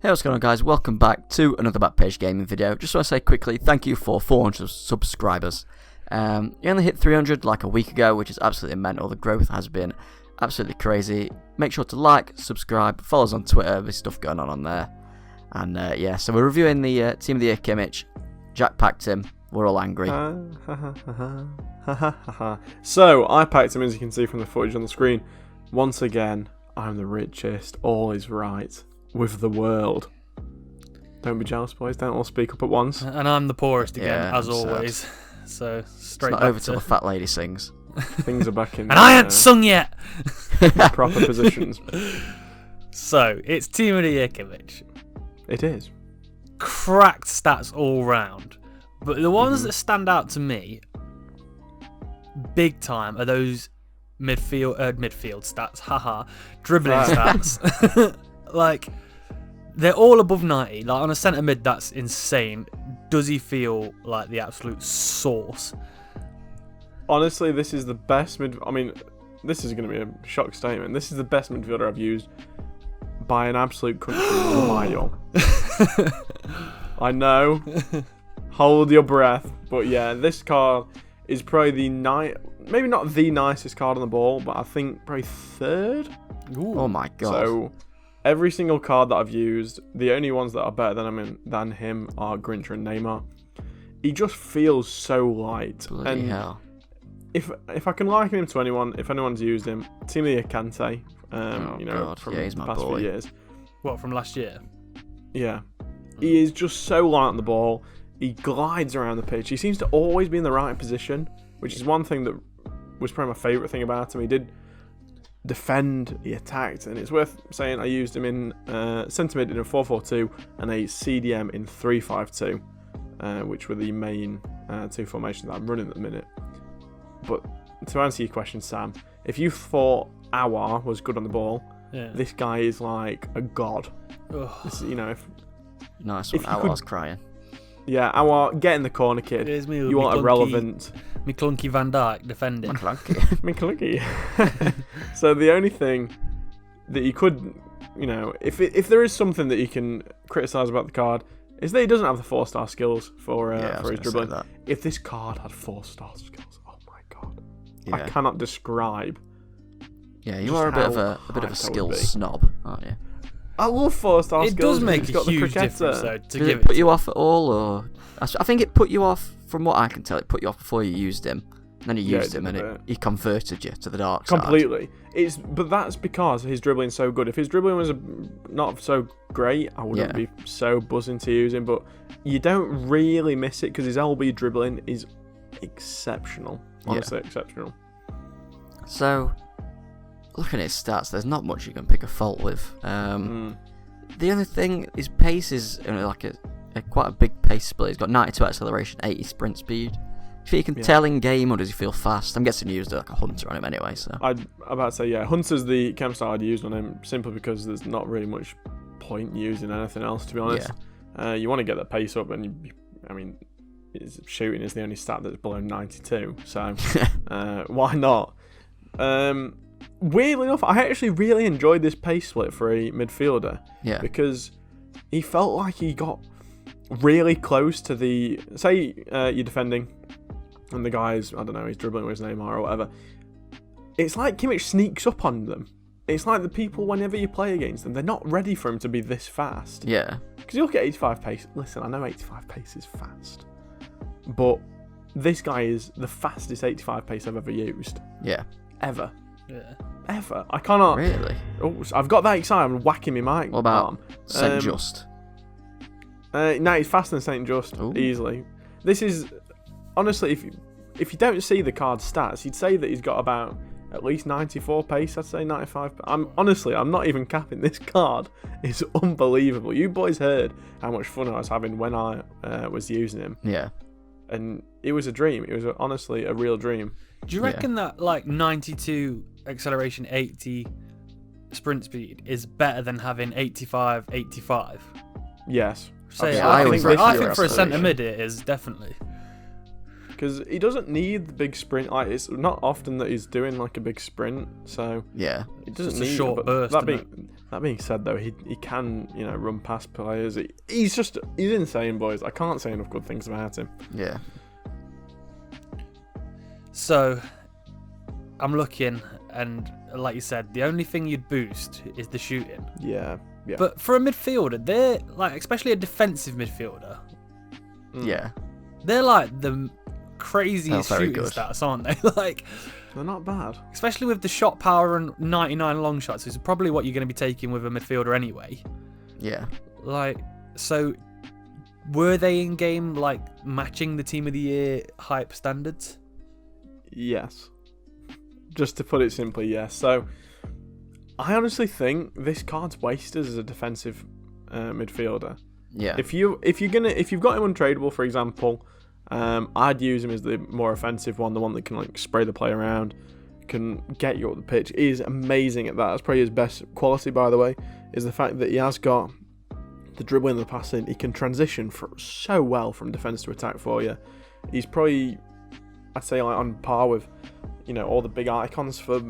Hey, what's going on, guys? Welcome back to another Backpage gaming video. Just want to say quickly, thank you for 400 subscribers. You only hit 300 like a week ago, which is absolutely mental. The growth has been absolutely crazy. Make sure to like, subscribe, follow us on Twitter. There's stuff going on there. And yeah, so we're reviewing the Team of the Year Kimmich. Jack packed him. We're all angry. So, I packed him, as you can see from the footage on the screen. Once again, I'm the richest. All is right with the world. Don't be jealous, boys. Don't all speak up at once. And I'm the poorest again, as I'm always. So, straight it's not back over till the fat lady sings. Things are back in and I ain't sung yet! proper positions. So, it's Team of the Year Kimmich. It is. Cracked stats all round. But the ones that stand out to me, big time, are those midfield stats. Haha. Dribbling stats. Like, they're all above 90. Like, on a centre mid, that's insane. Does he feel like the absolute source? Honestly, this is the best I mean, this is going to be a shock statement. This is the best midfielder I've used by an absolute country mile. I know. Hold your breath. But yeah, this card is probably maybe not the nicest card on the ball, but I think probably third. Ooh. Oh my god. So every single card that I've used, the only ones that are better than him are Grinch and Neymar. He just feels so light. Bloody hell. If I can liken him to anyone, if anyone's used him, Team of the Year Kante, God. from Yeah, he's the my past boy. few years. What, from last year? Yeah. He is just so light on the ball. He glides around the pitch. He seems to always be in the right position, which is one thing that was probably my favourite thing about him. He did defend, he attacked, and it's worth saying I used him in centre mid in a 4-4-2 and a CDM in 3-5-2, which were the main two formations that I'm running at the minute. But to answer your question, Sam, if you thought Awar was good on the ball, this guy is like a god. This, Nice one. Awar's crying. Yeah, Awar, get in the corner, kid. You are irrelevant. Me clunky Van Dijk defending. Me clunky. So the only thing that you could, if there is something that you can criticise about the card, is that he doesn't have the 4-star skills for his dribbling. If this card had 4-star skills, oh my god, I cannot describe. Yeah, you are a bit of a skills snob, aren't you? I love 4-star skills. It does make a huge difference, though. Did it put you off at all, or I think it put you off. From what I can tell, it put you off before you used him. And then you used him, and he converted you to the dark side. Completely. But that's because his dribbling's so good. If his dribbling was not so great, I wouldn't be so buzzing to use him. But you don't really miss it because his LB dribbling is exceptional. Honestly, exceptional. So, looking at his stats, there's not much you can pick a fault with. The only thing, his pace is like quite a big pace split. He's got 92 acceleration, 80 sprint speed. Do you think you can tell in game, or does he feel fast? I'm guessing you used like a hunter on him anyway. So I'm about to say, Hunter's the chem style I'd used on him simply because there's not really much point using anything else, to be honest. You want to get that pace up, and his shooting is the only stat that's below 92, so why not? Weirdly enough, I actually really enjoyed this pace split for a midfielder. Yeah. Because he felt like he got really close to the... Say you're defending, and the guy's, I don't know, he's dribbling with his Neymar or whatever. It's like Kimmich sneaks up on them. It's like the people, whenever you play against them, they're not ready for him to be this fast. Yeah. Because you look at 85 pace. Listen, I know 85 pace is fast. But this guy is the fastest 85 pace I've ever used. Yeah. Ever. Yeah. Ever. I cannot... Really? Oh, I've got that excited. I'm whacking my mic. What about St. Just? No, he's faster than St. Just. Ooh. Easily. This is... Honestly, if you don't see the card stats, you'd say that he's got about at least 94 pace. I'd say 95. I'm not even capping. This card is unbelievable. You boys heard how much fun I was having when I was using him. Yeah. And it was a dream. It was honestly a real dream. Do you reckon that like 92 acceleration, 80 sprint speed is better than having 85, 85? Yes. I think for a centre mid it is, definitely. Because he doesn't need the big sprint. Like, it's not often that he's doing like a big sprint, so yeah, it doesn't need a short burst. That being said, though, he can, run past players. He's insane, boys. I can't say enough good things about him. Yeah. So, I'm looking, and like you said, the only thing you'd boost is the shooting. Yeah. But for a midfielder, they're like, especially a defensive midfielder. Yeah. They're like the craziest shooting good. stats, aren't they? Like, They're not bad. especially with the shot power and 99 long shots, which is probably what you're going to be taking with a midfielder anyway. Yeah. Like, so were they in game like matching the team of the year hype standards? Yes. Just to put it simply, yes. So, I honestly think this card's wasted as a defensive midfielder. Yeah. If you've got him untradeable, for example, I'd use him as the more offensive one, the one that can like spray the play around, can get you up the pitch. He is amazing at that. That's probably his best quality, by the way, is the fact that he has got the dribbling and the passing. He can transition so well from defence to attack for you. He's probably, I'd say, like on par with, all the big icons for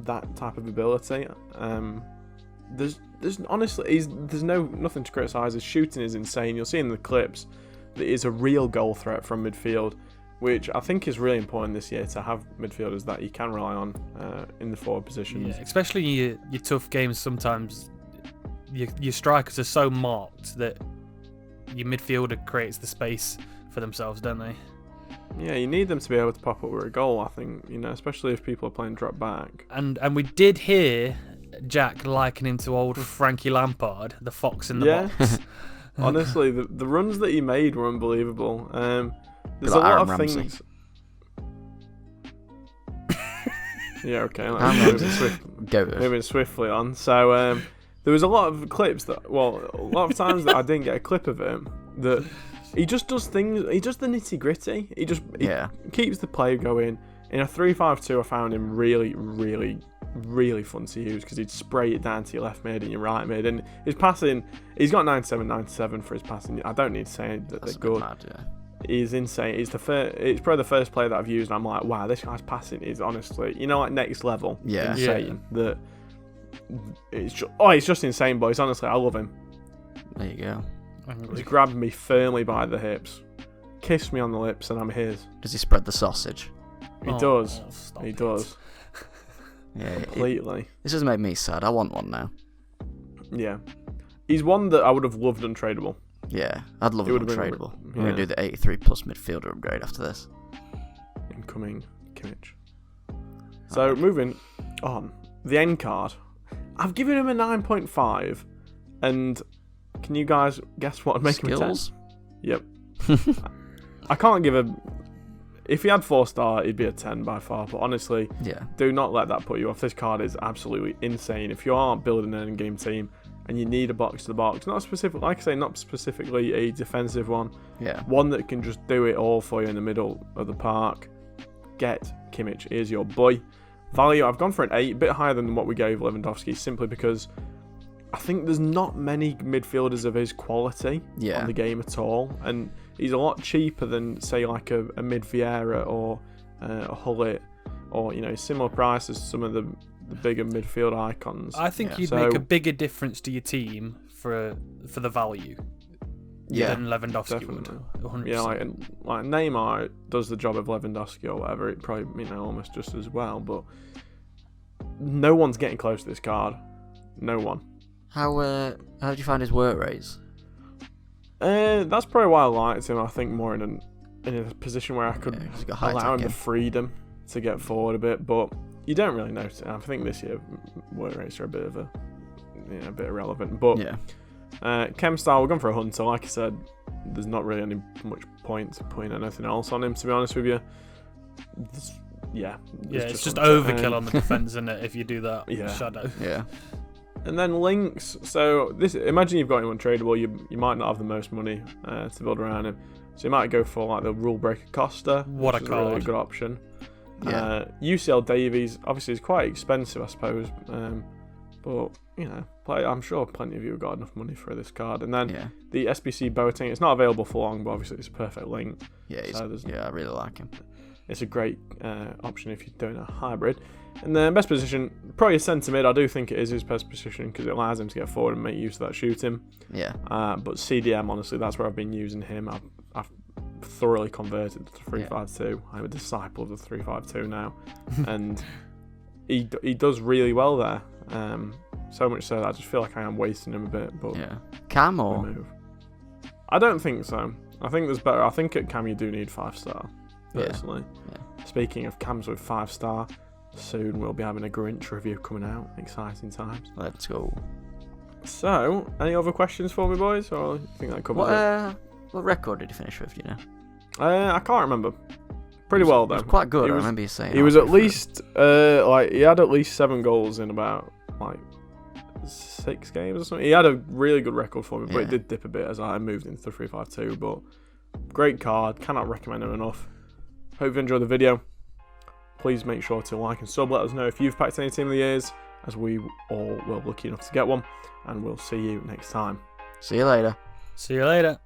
that type of ability. There's honestly, there's nothing to criticise. His shooting is insane. You'll see in the clips that he's a real goal threat from midfield, which I think is really important this year, to have midfielders that you can rely on in the forward positions. Yeah, especially your tough games. Sometimes your strikers are so marked that your midfielder creates the space for themselves, don't they? Yeah, you need them to be able to pop up with a goal, I think, especially if people are playing drop back. And we did hear Jack liken him to old Frankie Lampard, the fox in the box. Honestly, the runs that he made were unbelievable. There's Like a lot Aaron of Ramsey. things. Yeah, okay. Moving swiftly on. So there was a lot of clips a lot of times that I didn't get a clip of him. That he just does things. He does the nitty gritty. He keeps the play going. In a 3-5-2, I found him really, really, really fun to use, because he'd spray it down to your left mid and your right mid, and his passing. He's got 97 for his passing. I don't need to say that they're good. Mad, yeah. He's insane. It's probably the first player that I've used, and I'm like, wow, this guy's passing is honestly, like next level. Yeah. Insane. That it's just insane, boys. Honestly, I love him. There you go. He's grabbed me firmly by the hips, kissed me on the lips, and I'm his. Does he spread the sausage? He does. Stop He it. does. Yeah. Completely. This has made me sad. I want one now. Yeah. He's one that I would have loved untradeable. Yeah. I'd love It it would have been untradeable. yeah. We're going to do the 83 plus midfielder upgrade after this. Incoming Kimmich. So, moving on. The end card. I've given him a 9.5. And can you guys guess what would make Skills? him a 10? Yep. I can't give a... If he had 4-star, he'd be a 10 by far. But honestly, Yeah. do not let that put you off. This card is absolutely insane. If you are building an in-game team and you need a box-to-box, not specifically a defensive one, Yeah. one that can just do it all for you in the middle of the park, get Kimmich. Here's your boy. Value, I've gone for an 8, a bit higher than what we gave Lewandowski, simply because I think there's not many midfielders of his quality on the game at all, and he's a lot cheaper than, say, like a mid Vieira or a Hullet, or similar price as some of the bigger midfield icons. I think you'd make a bigger difference to your team for the value than Lewandowski definitely. would. 100%. Yeah, like Neymar does the job of Lewandowski or whatever. It probably almost just as well, but no one's getting close to this card. No one. How did you find his work rates? That's probably why I liked him. I think more in a position where I could 'cause he's got high allow him the attacking. freedom to get forward a bit, but you don't really notice it. I think this year work rates are a bit irrelevant. But chem style, we're going for a hunter. Like I said, there's not really any much point to putting anything else on him, to be honest with you. It's just hunter. overkill on the defence, isn't it, if you do that shadow. Yeah. And then links. So imagine you've got him untradeable. You might not have the most money to build around him, so you might go for like the rule breaker Costa. What which a is card. really a good option. Yeah. UCL Davies obviously is quite expensive, I suppose, but I'm sure plenty of you have got enough money for this card. And then the SBC Boateng, it's not available for long, but obviously it's a perfect link. Yeah. I really like him. it's a great option if you're doing a hybrid. And then best position, probably a centre mid. I do think it is his best position because it allows him to get forward and make use of that shooting. Yeah. But CDM, honestly, that's where I've been using him. I've thoroughly converted to 3-5-2. I'm a disciple of the 3-5-2 now, and he does really well there. So much so that I just feel like I am wasting him a bit. But Yeah. Cam or? move. I don't think so. I think there's better. I think at Cam you do need 5-star. Personally. Yeah. Speaking of Cams with 5-star, soon we'll be having a Grinch review coming out. Exciting times. Let's go. So, any other questions for me, boys? Or I think that covers it. What record did he finish with, do you know? I can't remember. Pretty well, though. It was quite good, He I was- remember you saying. He was at least, he had at least 7 goals in about, 6 games or something. He had a really good record for me, but Yeah. it did dip a bit as I moved into the 3-5-2. But great card. Cannot recommend him enough. Hope you enjoyed the video. Please make sure to like and sub. Let us know if you've packed any Team of the Years, as we all were lucky enough to get one. And we'll see you next time. See you later. See you later.